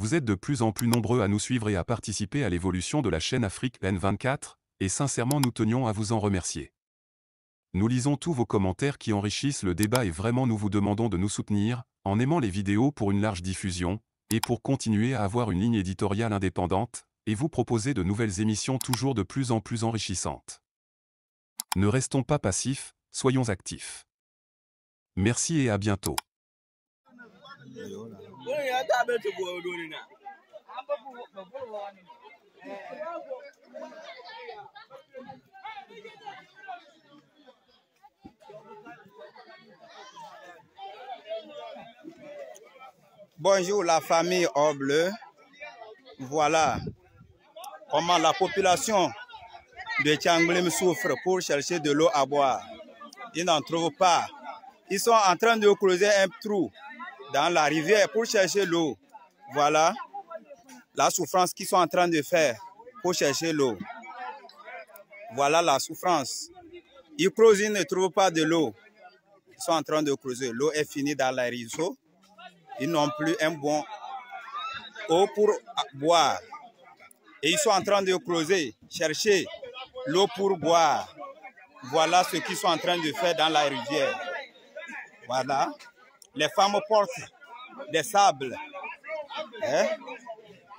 Vous êtes de plus en plus nombreux à nous suivre et à participer à l'évolution de la chaîne Afrique N24, et sincèrement nous tenions à vous en remercier. Nous lisons tous vos commentaires qui enrichissent le débat et vraiment nous vous demandons de nous soutenir, en aimant les vidéos pour une large diffusion, et pour continuer à avoir une ligne éditoriale indépendante, et vous proposer de nouvelles émissions toujours de plus en plus enrichissantes. Ne restons pas passifs, soyons actifs. Merci et à bientôt. Bonjour la famille Or Bleu. Voilà comment la population de Tchanglim souffre pour chercher de l'eau à boire. Ils n'en trouvent pas. Ils sont en train de creuser un trou dans la rivière pour chercher l'eau. Voilà la souffrance qu'ils sont en train de faire pour chercher l'eau. Voilà la souffrance. Ils creusent, ils ne trouvent pas de l'eau. Ils sont en train de creuser. L'eau est finie dans les ruisseaux. Ils n'ont plus un bon eau pour boire. Et ils sont en train de creuser, chercher l'eau pour boire. Voilà ce qu'ils sont en train de faire dans la rivière. Voilà. Les femmes portent des sables.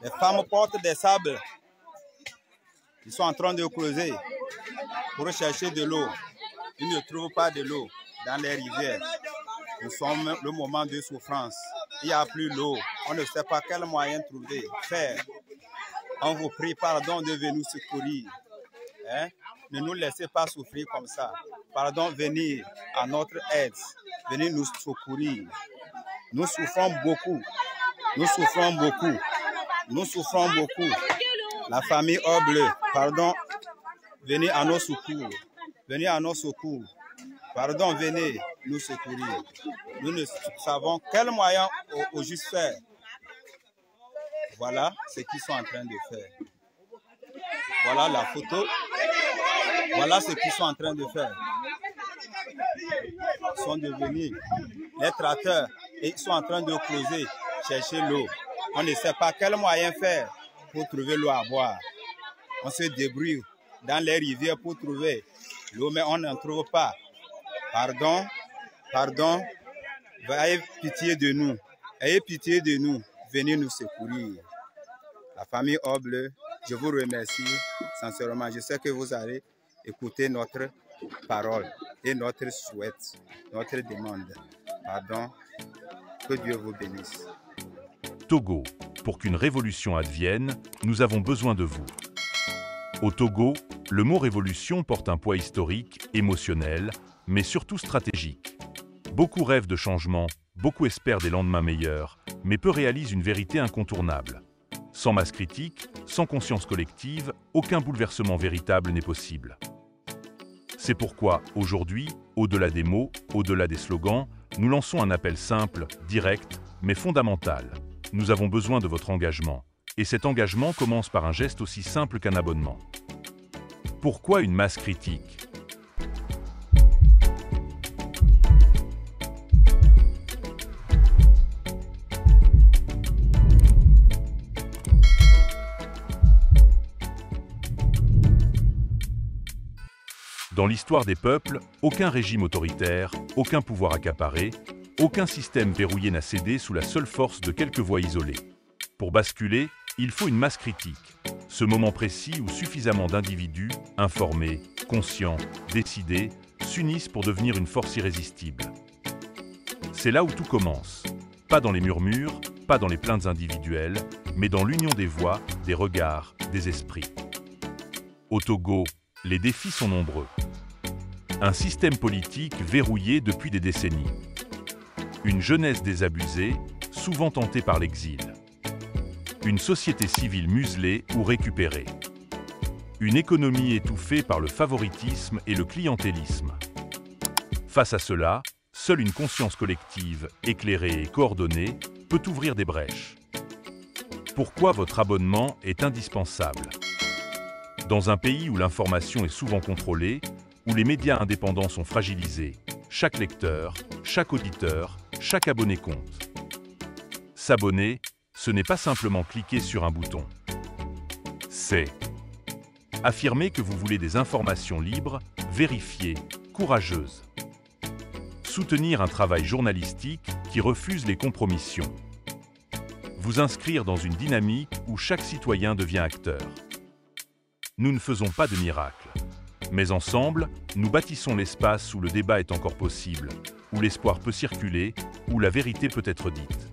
Les femmes portent des sables. Ils sont en train de creuser pour chercher de l'eau. Ils ne trouvent pas de l'eau dans les rivières. Nous sommes le moment de souffrance. Il n'y a plus l'eau. On ne sait pas quel moyen trouver, faire. On vous prie, pardon, de venir nous secourir. Ne nous laissez pas souffrir comme ça. Pardon, venir à notre aide. Venir nous secourir. Nous souffrons beaucoup. Nous souffrons beaucoup. Nous souffrons beaucoup. La famille Or Bleu, pardon, venez à nos secours. Venez à nos secours. Pardon, venez nous secourir. Nous ne savons quel moyen au juste faire. Voilà ce qu'ils sont en train de faire. Voilà la photo. Voilà ce qu'ils sont en train de faire. Ils sont devenus les tracteurs et ils sont en train de creuser, chercher l'eau. On ne sait pas quel moyen faire pour trouver l'eau à boire. On se débrouille dans les rivières pour trouver l'eau, mais on n'en trouve pas. Pardon, pardon, ayez pitié de nous. Ayez pitié de nous. Venez nous secourir. La famille Or Bleu, je vous remercie sincèrement. Je sais que vous allez écouter notre parole et notre souhait, notre demande. Pardon, que Dieu vous bénisse. Togo, pour qu'une révolution advienne, nous avons besoin de vous. Au Togo, le mot révolution porte un poids historique, émotionnel, mais surtout stratégique. Beaucoup rêvent de changement, beaucoup espèrent des lendemains meilleurs, mais peu réalisent une vérité incontournable. Sans masse critique, sans conscience collective, aucun bouleversement véritable n'est possible. C'est pourquoi, aujourd'hui, au-delà des mots, au-delà des slogans, nous lançons un appel simple, direct, mais fondamental. Nous avons besoin de votre engagement. Et cet engagement commence par un geste aussi simple qu'un abonnement. Pourquoi une masse critique ? Dans l'histoire des peuples, aucun régime autoritaire, aucun pouvoir accaparé, aucun système verrouillé n'a cédé sous la seule force de quelques voix isolées. Pour basculer, il faut une masse critique, ce moment précis où suffisamment d'individus, informés, conscients, décidés, s'unissent pour devenir une force irrésistible. C'est là où tout commence, pas dans les murmures, pas dans les plaintes individuelles, mais dans l'union des voix, des regards, des esprits. Au Togo, les défis sont nombreux. Un système politique verrouillé depuis des décennies. Une jeunesse désabusée, souvent tentée par l'exil. Une société civile muselée ou récupérée. Une économie étouffée par le favoritisme et le clientélisme. Face à cela, seule une conscience collective, éclairée et coordonnée, peut ouvrir des brèches. Pourquoi votre abonnement est indispensable? Dans un pays où l'information est souvent contrôlée, où les médias indépendants sont fragilisés, chaque lecteur, chaque auditeur, chaque abonné compte. S'abonner, ce n'est pas simplement cliquer sur un bouton. C'est affirmer que vous voulez des informations libres, vérifiées, courageuses. Soutenir un travail journalistique qui refuse les compromissions. Vous inscrire dans une dynamique où chaque citoyen devient acteur. Nous ne faisons pas de miracle, mais ensemble, nous bâtissons l'espace où le débat est encore possible, où l'espoir peut circuler, où la vérité peut être dite.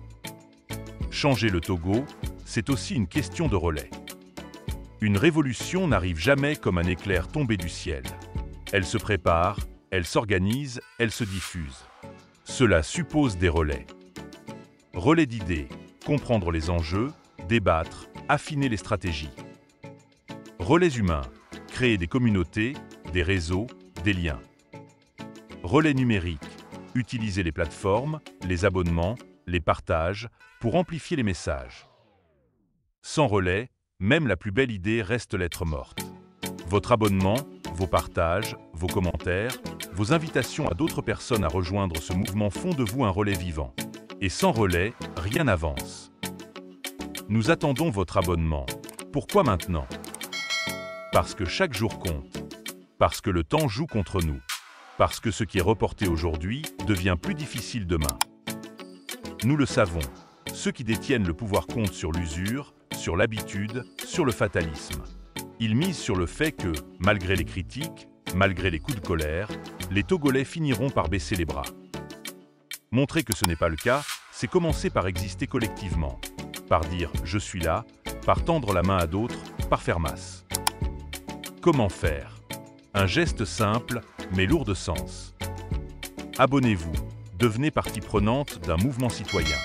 Changer le Togo, c'est aussi une question de relais. Une révolution n'arrive jamais comme un éclair tombé du ciel. Elle se prépare, elle s'organise, elle se diffuse. Cela suppose des relais. Relais d'idées, comprendre les enjeux, débattre, affiner les stratégies. Relais humains, créer des communautés, des réseaux, des liens. Relais numériques, utiliser les plateformes, les abonnements, les partages pour amplifier les messages. Sans relais, même la plus belle idée reste lettre morte. Votre abonnement, vos partages, vos commentaires, vos invitations à d'autres personnes à rejoindre ce mouvement font de vous un relais vivant. Et sans relais, rien n'avance. Nous attendons votre abonnement. Pourquoi maintenant? Parce que chaque jour compte. Parce que le temps joue contre nous. Parce que ce qui est reporté aujourd'hui devient plus difficile demain. Nous le savons, ceux qui détiennent le pouvoir comptent sur l'usure, sur l'habitude, sur le fatalisme. Ils misent sur le fait que, malgré les critiques, malgré les coups de colère, les Togolais finiront par baisser les bras. Montrer que ce n'est pas le cas, c'est commencer par exister collectivement, par dire « je suis là », par tendre la main à d'autres, par faire masse. Comment faire? Un geste simple, mais lourd de sens. Abonnez-vous, devenez partie prenante d'un mouvement citoyen.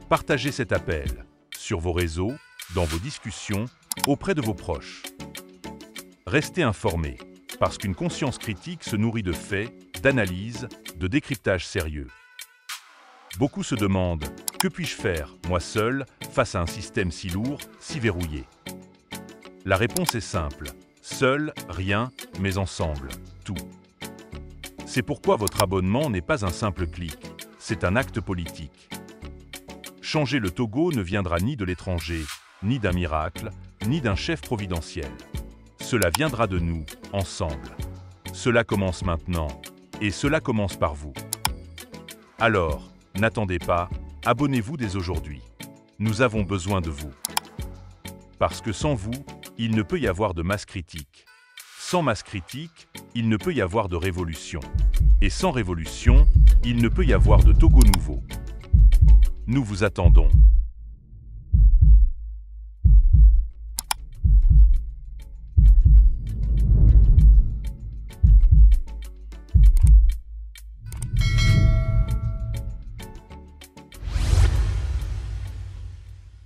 Partagez cet appel sur vos réseaux, dans vos discussions, auprès de vos proches. Restez informés, parce qu'une conscience critique se nourrit de faits, d'analyses, de décryptage sérieux. Beaucoup se demandent « Que puis-je faire, moi seul, face à un système si lourd, si verrouillé ?» La réponse est simple. Seul, rien, mais ensemble, tout. C'est pourquoi votre abonnement n'est pas un simple clic, c'est un acte politique. Changer le Togo ne viendra ni de l'étranger, ni d'un miracle, ni d'un chef providentiel. Cela viendra de nous, ensemble. Cela commence maintenant, et cela commence par vous. Alors, n'attendez pas, abonnez-vous dès aujourd'hui. Nous avons besoin de vous. Parce que sans vous, il ne peut y avoir de masse critique. Sans masse critique, il ne peut y avoir de révolution. Et sans révolution, il ne peut y avoir de Togo nouveau. Nous vous attendons.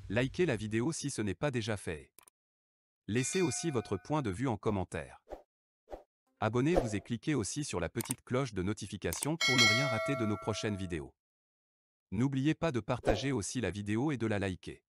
Likez la vidéo si ce n'est pas déjà fait. Laissez aussi votre point de vue en commentaire. Abonnez-vous et cliquez aussi sur la petite cloche de notification pour ne rien rater de nos prochaines vidéos. N'oubliez pas de partager aussi la vidéo et de la liker.